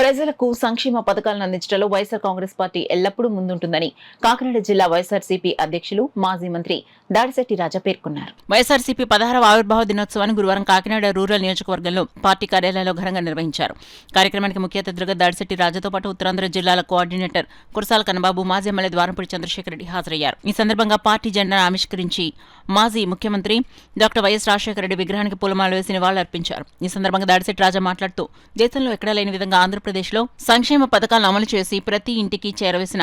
ప్రజలకు సంక్షేమ పథకాలను అందించడంలో వైఎస్ఆర్ కాంగ్రెస్ పార్టీ ఎల్లప్పుడూ ముందుంటుందని కాకినాడ జిల్లా వైఎస్ఆర్సీపీ అధ్యక్షులు మాజీ మంత్రి దాడిశెట్టి రాజా పేర్కొన్నారు. వైఎస్ఆర్సీపీ 16వ ఆవిర్భావ దినోత్సవాన్ని గురువారం కాకినాడ రూరల్ నియోజకవర్గంలో పార్టీ కార్యాలయంలో ఘనంగా నిర్వహించారు. కార్యక్రమానికి ముఖ్య అతిథులుగా దాడిశెట్టి రాజాతో పాటు ఉత్తరాంధ్ర జిల్లాల కోఆర్డినేటర్ కురసాల కన్నబాబు, మాజీ ఎమ్మెల్యే ద్వారంపూడి చంద్రశేఖర్ రెడ్డి హాజరయ్యారు. ఈ సందర్భంగా పార్టీ జెండాను ఆవిష్కరించి మాజీ ముఖ్యమంత్రి డాక్టర్ వైఎస్ రాజశేఖర రెడ్డి విగ్రహానికి పూలమాల వేసి నివాళులర్పించారు. ఈ సందర్భంగా దాడిశెట్టి రాజా మాట్లాడుతూ దేశంలో ఎక్కడా లేని విధంగా ఆంధ్రప్రదేశ్లో సంక్షేమ పథకాలను అమలు చేసి ప్రతి ఇంటికి చేరవేసిన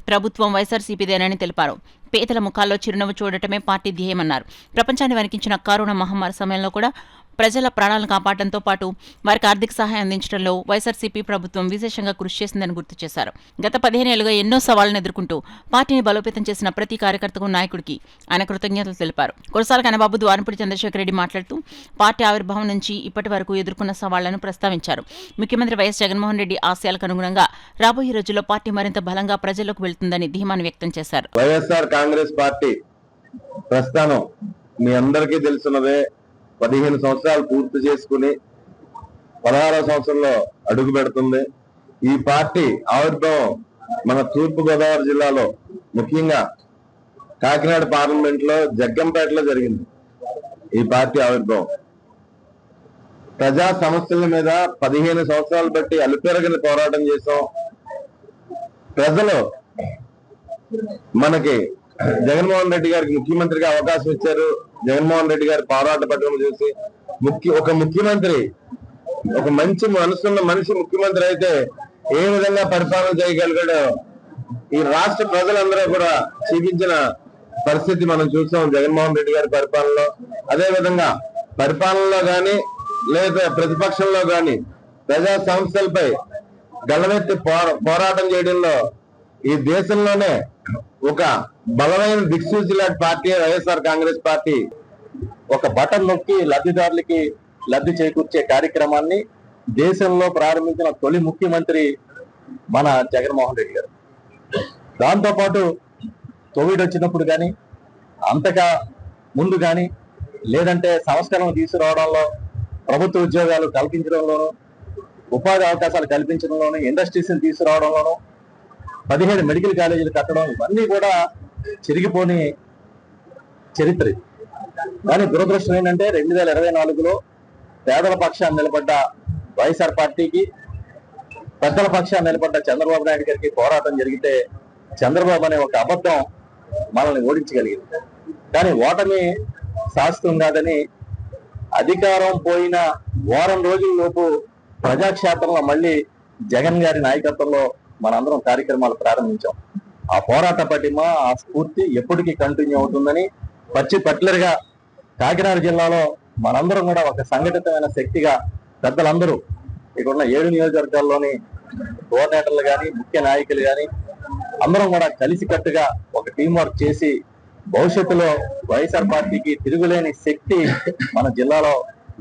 ప్రభుత్వం వైఎస్ఆర్సీపీదేనని తెలిపారు. పేదల ముఖాల్లో చిరునవ్వు చూడటమే పార్టీ ధ్యేయమన్నారు. ప్రపంచాన్ని వణికించిన కరోనా మహమ్మారి సమయంలో కూడా ప్రజల ప్రాణాలను కాపాడటంతో పాటు వారికి ఆర్థిక సహాయం అందించడంలో వైఎస్ఆర్సీపీ ప్రభుత్వం విశేషంగా కృషి చేసిందని గుర్తు చేశారు. గత 15 ఏళ్లుగా ఎన్నో సవాళ్లను ఎదుర్కొంటూ పార్టీని బలోపేతం చేసిన ప్రతి కార్యకర్తకు, నాయకుడికి ఆయన కృతజ్ఞతలు తెలిపారు. కురసాల కన్నబాబు, ద్వారంపూడి చంద్రశేఖర్ రెడ్డి మాట్లాడుతూ పార్టీ ఆవిర్భావం నుంచి ఇప్పటి వరకు ఎదుర్కొన్న సవాళ్లను ప్రస్తావించారు. ముఖ్యమంత్రి వైఎస్ జగన్మోహన్ రెడ్డి ఆశయాలకు అనుగుణంగా రాబోయే రోజుల్లో పార్టీ మరింత బలంగా ప్రజల్లోకి వెళ్తుందని ధీమాను వ్యక్తం చేశారు. వైఎస్ఆర్ కాంగ్రెస్ పార్టీ ప్రస్థానం మీ అందరికీ తెలుసున్నదే. 15 సంవత్సరాలు పూర్తి చేసుకుని 16వ సంవత్సరంలో అడుగు పెడుతుంది. ఈ పార్టీ ఆవిర్భావం మన తూర్పు గోదావరి జిల్లాలో ముఖ్యంగా కాకినాడ పార్లమెంట్ లో జగ్గంపేటలో జరిగింది. ఈ పార్టీ ఆవిర్భావం ప్రజా సమస్యల మీద 15 సంవత్సరాలు బట్టి అలుపెరగని పోరాటం చేసాం. ప్రజలు మనకి జగన్మోహన్ రెడ్డి గారికి ముఖ్యమంత్రిగా అవకాశం ఇచ్చారు. జగన్మోహన్ రెడ్డి గారి పోరాట పట్టుదల చూసి ఒక ముఖ్యమంత్రి, ఒక మంచి మనసున్న మనిషి ముఖ్యమంత్రి అయితే ఏ విధంగా పరిపాలన చేయగలిగాడో ఈ రాష్ట్ర ప్రజలందరూ కూడా చూపించిన పరిస్థితి మనం చూసాం జగన్మోహన్ రెడ్డి గారి పరిపాలనలో. అదే విధంగా పరిపాలనలో గాని లేదా ప్రతిపక్షంలో గాని ప్రజా సమస్యలపై గళమెత్తి పోరాటం చేయడంలో ఈ దేశంలోనే ఒక బలమైన దిక్సూచి లాంటి పార్టీ వైఎస్ఆర్ కాంగ్రెస్ పార్టీ. ఒక బటన్ నొక్కి లబ్ధిదారులకి లబ్ధి చేకూర్చే కార్యక్రమాన్ని దేశంలో ప్రారంభించిన తొలి ముఖ్యమంత్రి మన జగన్మోహన్ రెడ్డి గారు. దాంతోపాటు కోవిడ్ వచ్చినప్పుడు కానీ, అంతగా ముందు కానీ, లేదంటే సంస్కరణలు తీసుకురావడంలో, ప్రభుత్వ ఉద్యోగాలు కల్పించడంలోనూ, ఉపాధి అవకాశాలు కల్పించడంలోనూ, ఇండస్ట్రీస్ని తీసుకురావడంలోనూ, 17 మెడికల్ కాలేజీలు కట్టడం, ఇవన్నీ కూడా చిరిగిపోని చరిత్ర. కానీ దురదృష్టం ఏంటంటే 2024లో పేదల పక్షాన్ని నిలబడ్డ వైఎస్ఆర్ పార్టీకి, పెద్దల పక్షాన్ని నిలబడ్డ చంద్రబాబు నాయుడు గారికి పోరాటం జరిగితే చంద్రబాబు అనే ఒక అబద్ధం మనల్ని ఓడించగలిగింది. కానీ ఓటమి శాస్త్రం కాదని అధికారం పోయిన వారం రోజుల లోపు ప్రజాక్షేత్రంలో మళ్ళీ జగన్ గారి నాయకత్వంలో మనందరం కార్యక్రమాలు ప్రారంభించాం. ఆ పోరాట పటిమ, ఆ స్ఫూర్తి ఎప్పటికీ కంటిన్యూ అవుతుందని పర్టికులర్గా కాకినాడ జిల్లాలో మనందరం కూడా ఒక సంఘటితమైన శక్తిగా పెద్దలందరూ ఇక్కడున్న 7 నియోజకవర్గాల్లోని కోఆర్డినేటర్లు కానీ, ముఖ్య నాయకులు కానీ అందరం కూడా కలిసికట్టుగా ఒక టీం వర్క్ చేసి భవిష్యత్తులో వైఎస్ఆర్ పార్టీకి తిరుగులేని శక్తి మన జిల్లాలో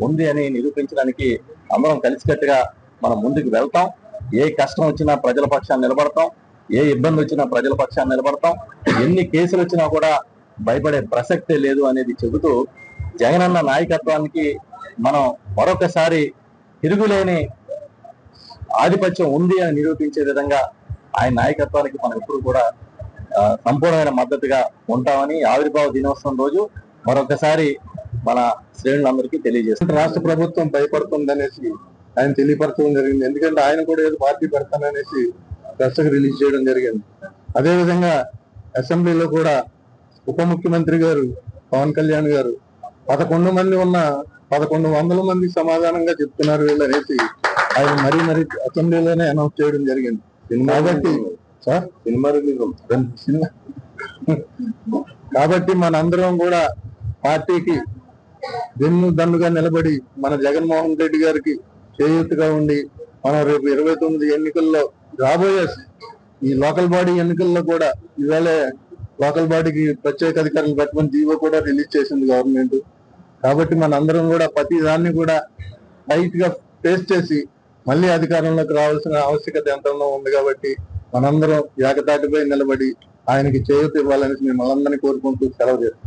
ఉంది అని నిరూపించడానికి అందరం కలిసికట్టుగా మనం ముందుకు వెళ్తాం. ఏ కష్టం వచ్చినా ప్రజల పక్షాన్ని నిలబడతాం, ఏ ఇబ్బంది వచ్చినా ప్రజల పక్షాన్ని నిలబడతాం, ఎన్ని కేసులు వచ్చినా కూడా భయపడే ప్రసక్తే లేదు అనేది చెబుతూ జగనన్న నాయకత్వానికి మనం మరొకసారి తిరుగులేని ఆధిపత్యం ఉంది అని నిరూపించే విధంగా ఆయన నాయకత్వానికి మనం ఎప్పుడు కూడా సంపూర్ణమైన మద్దతుగా ఉంటామని ఆవిర్భావ దినోత్సవం రోజు మరొకసారి మన శ్రేణులందరికీ తెలియజేస్తారు. రాష్ట్ర ప్రభుత్వం భయపడుతుందనేసి ఆయన తెలియపరచడం జరిగింది. ఎందుకంటే ఆయన కూడా ఏదో పార్టీ పెడతాననేసి దర్శకు రిలీజ్ చేయడం జరిగింది. అదేవిధంగా అసెంబ్లీలో కూడా ఉప ముఖ్యమంత్రి గారు పవన్ కళ్యాణ్ గారు 11 మంది ఉన్న 1100 మంది సమాధానంగా చెప్తున్నారు వీళ్ళు అనేసి ఆయన మరీ అసెంబ్లీలోనే అనౌన్స్ చేయడం జరిగింది. కాబట్టి కాబట్టి మనందరం కూడా పార్టీకి దన్నుగా నిలబడి మన జగన్మోహన్ రెడ్డి గారికి చేయూతగా ఉండి మనం రేపు 29 ఎన్నికల్లో రాబోయే ఈ లోకల్ బాడీ ఎన్నికల్లో కూడా ఈవేళ లోకల్ బాడీకి ప్రత్యేక అధికారులు పెట్టమని జీవో కూడా రిలీజ్ చేసింది గవర్నమెంట్. కాబట్టి మనందరం కూడా ప్రతి దాన్ని కూడా టైట్ గా ఫేస్ చేసి మళ్ళీ అధికారంలోకి రావాల్సిన ఆవశ్యకత ఎంతలో ఉంది. కాబట్టి మనందరం ఏకతాటిపై నిలబడి ఆయనకి చేయూత ఇవ్వాలని మిమ్మల్ని అందరినీ కోరుకుంటూ సెలవు చేస్తాం.